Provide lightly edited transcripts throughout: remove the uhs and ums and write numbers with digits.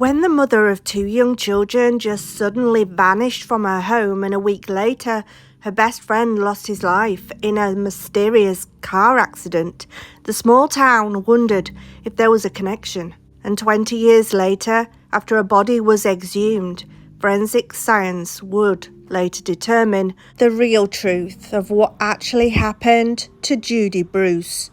When the mother of 2 young children just suddenly vanished from her home and a week later her best friend lost his life in a mysterious car accident, the small town wondered if there was a connection. And 20 years later, after a body was exhumed, forensic science would later determine the real truth of what actually happened to Judy Bruce.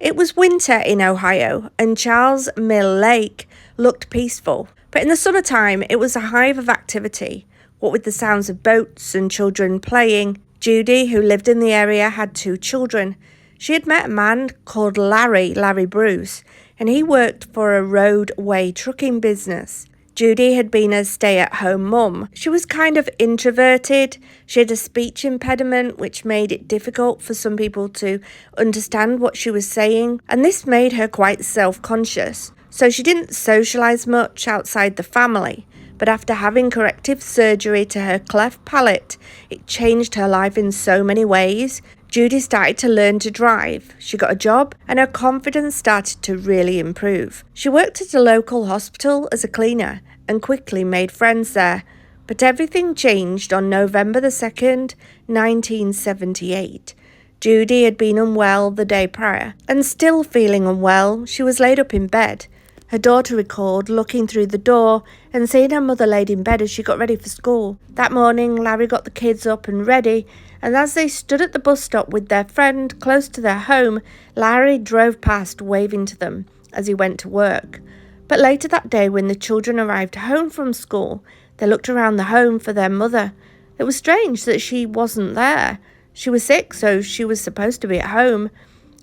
It was winter in Ohio, and Charles Mill Lake looked peaceful. But in the summertime, it was a hive of activity. What with the sounds of boats and children playing, Judy, who lived in the area, had 2 children. She had met a man called Larry Bruce, and he worked for a roadway trucking business. Judy had been a stay-at-home mum. She was kind of introverted. She had a speech impediment, which made it difficult for some people to understand what she was saying, and this made her quite self-conscious. So she didn't socialise much outside the family, but after having corrective surgery to her cleft palate, it changed her life in so many ways. Judy started to learn to drive, she got a job, and her confidence started to really improve. She worked at a local hospital as a cleaner and quickly made friends there. But everything changed on November the 2nd, 1978. Judy had been unwell the day prior, and still feeling unwell, she was laid up in bed. Her daughter recalled looking through the door and seeing her mother laid in bed as she got ready for school. That morning, Larry got the kids up and ready, and as they stood at the bus stop with their friend close to their home, Larry drove past waving to them as he went to work. But later that day, when the children arrived home from school, they looked around the home for their mother. It was strange that she wasn't there. She was sick, so she was supposed to be at home.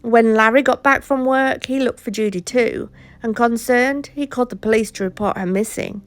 When Larry got back from work, he looked for Judy too, and concerned, he called the police to report her missing.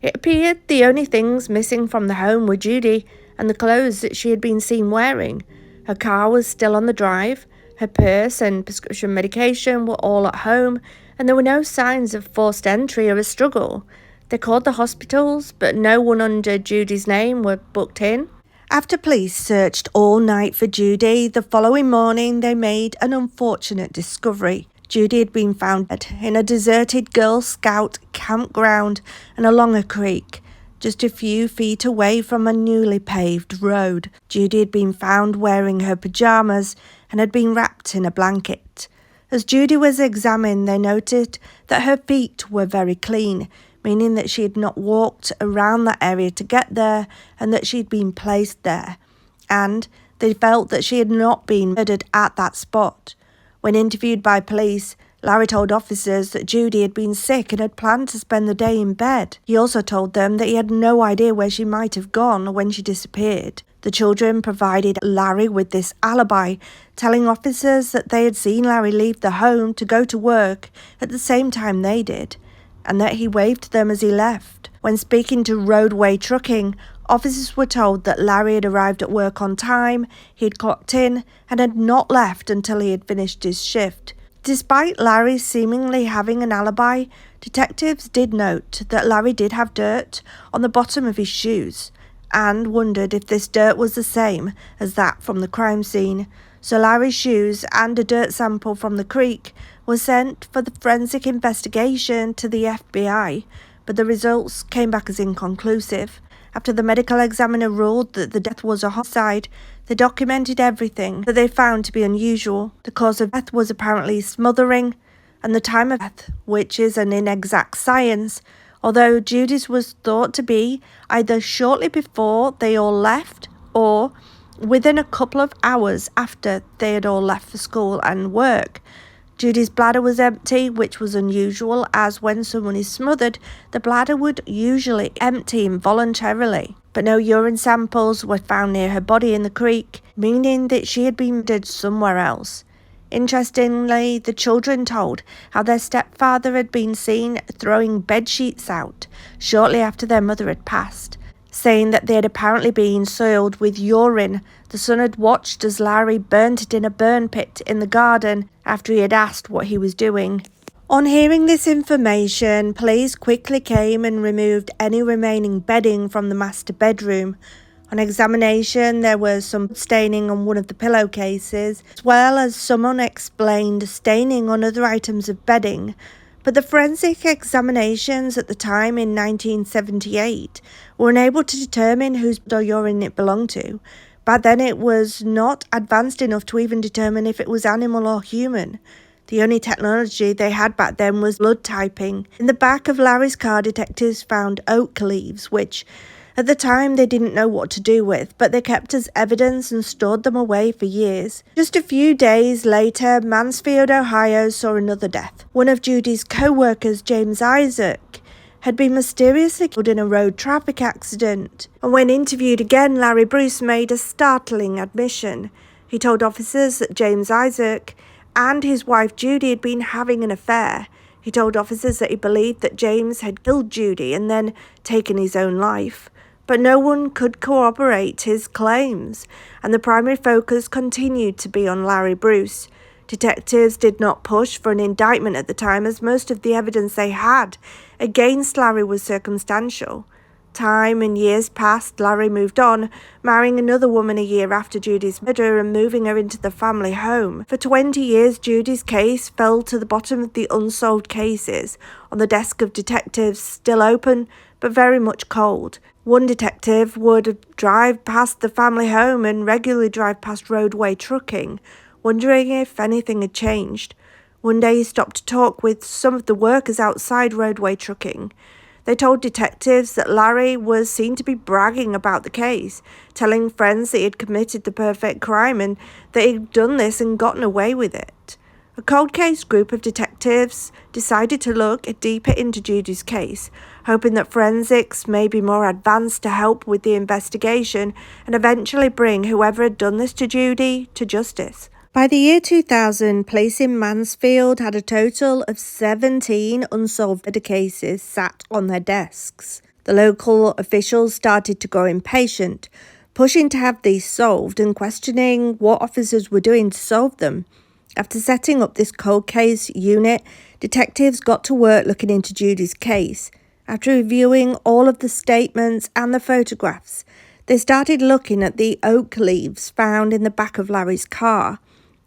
It appeared the only things missing from the home were Judy and the clothes that she had been seen wearing. Her car was still on the drive, her purse and prescription medication were all at home, and there were no signs of forced entry or a struggle. They called the hospitals, but no one under Judy's name were booked in. After police searched all night for Judy, the following morning they made an unfortunate discovery. Judy had been found dead in a deserted Girl Scout campground and along a creek, just a few feet away from a newly paved road. Judy had been found wearing her pajamas and had been wrapped in a blanket. As Judy was examined, they noted that her feet were very clean, meaning that she had not walked around that area to get there and that she had been placed there. And they felt that she had not been murdered at that spot. When interviewed by police, Larry told officers that Judy had been sick and had planned to spend the day in bed. He also told them that he had no idea where she might have gone when she disappeared. The children provided Larry with this alibi, telling officers that they had seen Larry leave the home to go to work at the same time they did, and that he waved to them as he left. When speaking to roadway trucking, officers were told that Larry had arrived at work on time, he had clocked in, and had not left until he had finished his shift. Despite Larry seemingly having an alibi, detectives did note that Larry did have dirt on the bottom of his shoes, and wondered if this dirt was the same as that from the crime scene. So Larry's shoes and a dirt sample from the creek were sent for the forensic investigation to the FBI, but the results came back as inconclusive. After the medical examiner ruled that the death was a homicide, they documented everything that they found to be unusual. The cause of death was apparently smothering, and the time of death, which is an inexact science, although Judy's was thought to be either shortly before they all left or within a couple of hours after they had all left for school and work. Judy's bladder was empty, which was unusual, as when someone is smothered, the bladder would usually empty involuntarily. But no urine samples were found near her body in the creek, meaning that she had been murdered somewhere else. Interestingly, the children told how their stepfather had been seen throwing bedsheets out shortly after their mother had passed, saying that they had apparently been soiled with urine. The son had watched as Larry burnt it in a burn pit in the garden after he had asked what he was doing. On hearing this information, police quickly came and removed any remaining bedding from the master bedroom. On examination, there was some staining on one of the pillowcases, as well as some unexplained staining on other items of bedding. But the forensic examinations at the time in 1978 were unable to determine whose blood or urine it belonged to. Back then, it was not advanced enough to even determine if it was animal or human. The only technology they had back then was blood typing. In the back of Larry's car, detectives found oak leaves, which at the time they didn't know what to do with, but they kept as evidence and stored them away for years. Just a few days later, Mansfield, Ohio saw another death. One of Judy's co-workers, James Isaac, had been mysteriously killed in a road traffic accident. And when interviewed again, Larry Bruce made a startling admission. He told officers that James Isaac and his wife Judy had been having an affair. He told officers that he believed that James had killed Judy and then taken his own life. But no one could corroborate his claims, and the primary focus continued to be on Larry Bruce. Detectives did not push for an indictment at the time, as most of the evidence they had against Larry was circumstantial. Time and years passed. Larry moved on, marrying another woman a year after Judy's murder and moving her into the family home. For 20 years, Judy's case fell to the bottom of the unsolved cases on the desk of detectives, still open but very much cold. One detective would drive past the family home and regularly drive past roadway trucking, wondering if anything had changed. One day he stopped to talk with some of the workers outside roadway trucking. They told detectives that Larry was seen to be bragging about the case, telling friends that he had committed the perfect crime and that he'd done this and gotten away with it. A cold case group of detectives decided to look deeper into Judy's case, hoping that forensics may be more advanced to help with the investigation and eventually bring whoever had done this to Judy to justice. By the year 2000, police in Mansfield had a total of 17 unsolved murder cases sat on their desks. The local officials started to grow impatient, pushing to have these solved and questioning what officers were doing to solve them. After setting up this cold case unit, detectives got to work looking into Judy's case. After reviewing all of the statements and the photographs, they started looking at the oak leaves found in the back of Larry's car.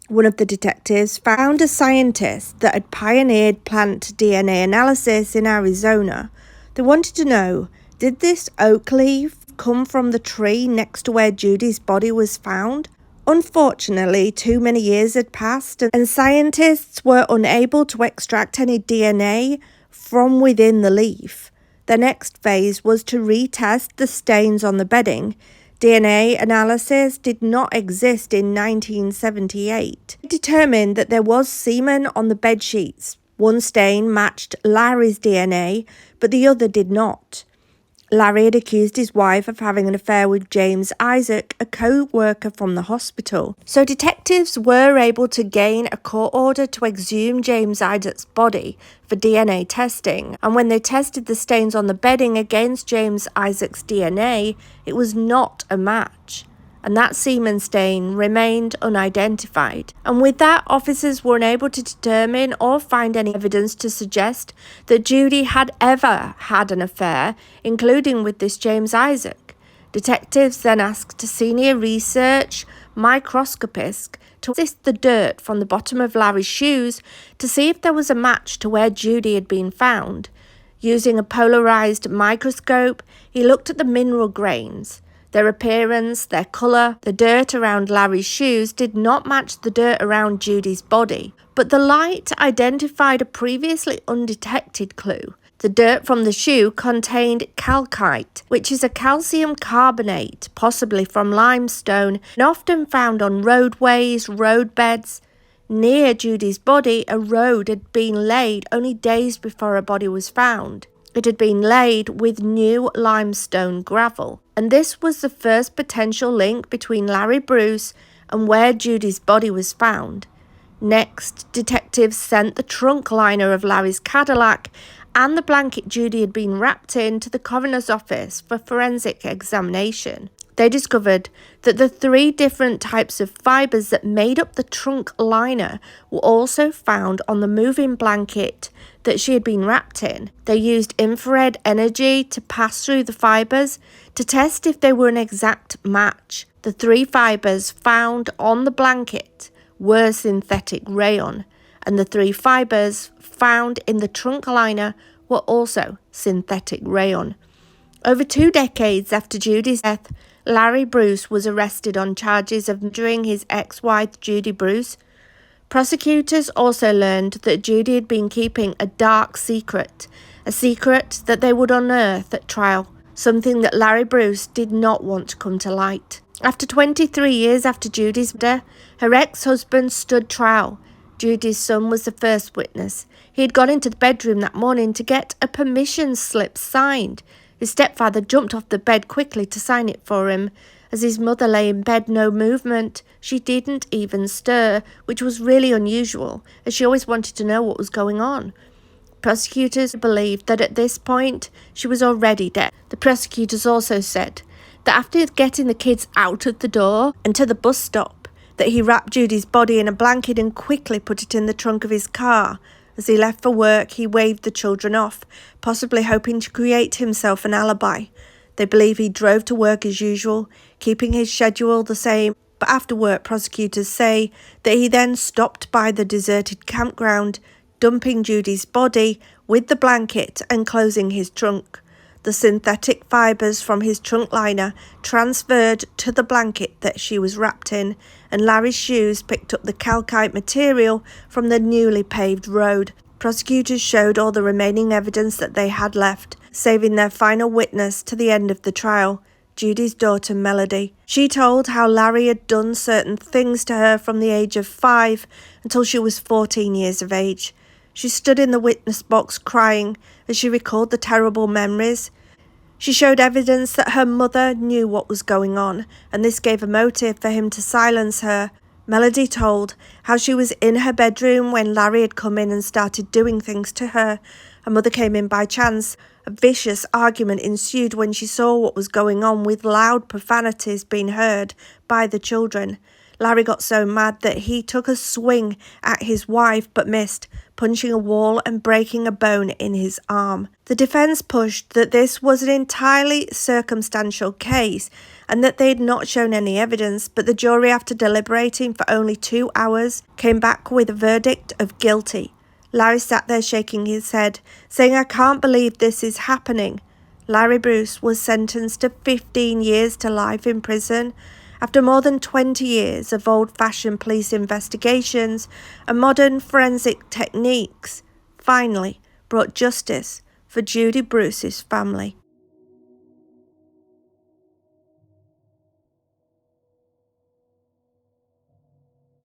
One of the detectives found a scientist that had pioneered plant DNA analysis in Arizona. They wanted to know, did this oak leaf come from the tree next to where Judy's body was found? Unfortunately, too many years had passed and scientists were unable to extract any DNA from within the leaf. The next phase was to retest the stains on the bedding. DNA analysis did not exist in 1978. It determined that there was semen on the bed sheets. One stain matched Larry's DNA, but the other did not. Larry had accused his wife of having an affair with James Isaac, a co-worker from the hospital. So detectives were able to gain a court order to exhume James Isaac's body for DNA testing. And when they tested the stains on the bedding against James Isaac's DNA, it was not a match. And that semen stain remained unidentified. And with that, officers were unable to determine or find any evidence to suggest that Judy had ever had an affair, including with this James Isaac. Detectives then asked a senior research microscopist to assist the dirt from the bottom of Larry's shoes to see if there was a match to where Judy had been found. Using a polarized microscope, he looked at the mineral grains. Their appearance, their colour, the dirt around Larry's shoes did not match the dirt around Judy's body, but the light identified a previously undetected clue. The dirt from the shoe contained calcite, which is a calcium carbonate, possibly from limestone, and often found on roadways, roadbeds. Near Judy's body, a road had been laid only days before her body was found. It had been laid with new limestone gravel, and this was the first potential link between Larry Bruce and where Judy's body was found. Next, detectives sent the trunk liner of Larry's Cadillac and the blanket Judy had been wrapped in to the coroner's office for forensic examination. they discovered that the 3 different types of fibers that made up the trunk liner were also found on the moving blanket that she had been wrapped in. They used infrared energy to pass through the fibers to test if they were an exact match. The 3 fibers found on the blanket were synthetic rayon, and the 3 fibers found in the trunk liner were also synthetic rayon. Over 2 decades after Judy's death, Larry Bruce was arrested on charges of murdering his ex-wife Judy Bruce. Prosecutors also learned that Judy had been keeping a dark secret, a secret that they would unearth at trial, something that Larry Bruce did not want to come to light. After 23 years after Judy's murder, her ex-husband stood trial. Judy's son was the first witness. He had gone into the bedroom that morning to get a permission slip signed. His stepfather jumped off the bed quickly to sign it for him. As his mother lay in bed, no movement. She didn't even stir, which was really unusual, as she always wanted to know what was going on. Prosecutors believed that at this point, she was already dead. The prosecutors also said that after getting the kids out of the door and to the bus stop, that he wrapped Judy's body in a blanket and quickly put it in the trunk of his car. As he left for work, he waved the children off, possibly hoping to create himself an alibi. They believe he drove to work as usual, keeping his schedule the same, but after work, prosecutors say that he then stopped by the deserted campground, dumping Judy's body with the blanket and closing his trunk. The synthetic fibers from his trunk liner transferred to the blanket that she was wrapped in, and Larry's shoes picked up the calcite material from the newly paved road. Prosecutors showed all the remaining evidence that they had left, saving their final witness to the end of the trial, Judy's daughter Melody. She told how Larry had done certain things to her from the age of 5 until she was 14 years of age. She stood in the witness box crying as she recalled the terrible memories. She showed evidence that her mother knew what was going on, and this gave a motive for him to silence her. Melody told how she was in her bedroom when Larry had come in and started doing things to her. Her mother came in by chance. A vicious argument ensued when she saw what was going on, with loud profanities being heard by the children. Larry got so mad that he took a swing at his wife but missed, punching a wall and breaking a bone in his arm. The defense pushed that this was an entirely circumstantial case and that they had not shown any evidence, but the jury, after deliberating for only 2 hours, came back with a verdict of guilty. Larry sat there shaking his head, saying, "I can't believe this is happening." Larry Bruce was sentenced to 15 years to life in prison. After more than 20 years of old-fashioned police investigations and modern forensic techniques, finally brought justice for Judy Bruce's family.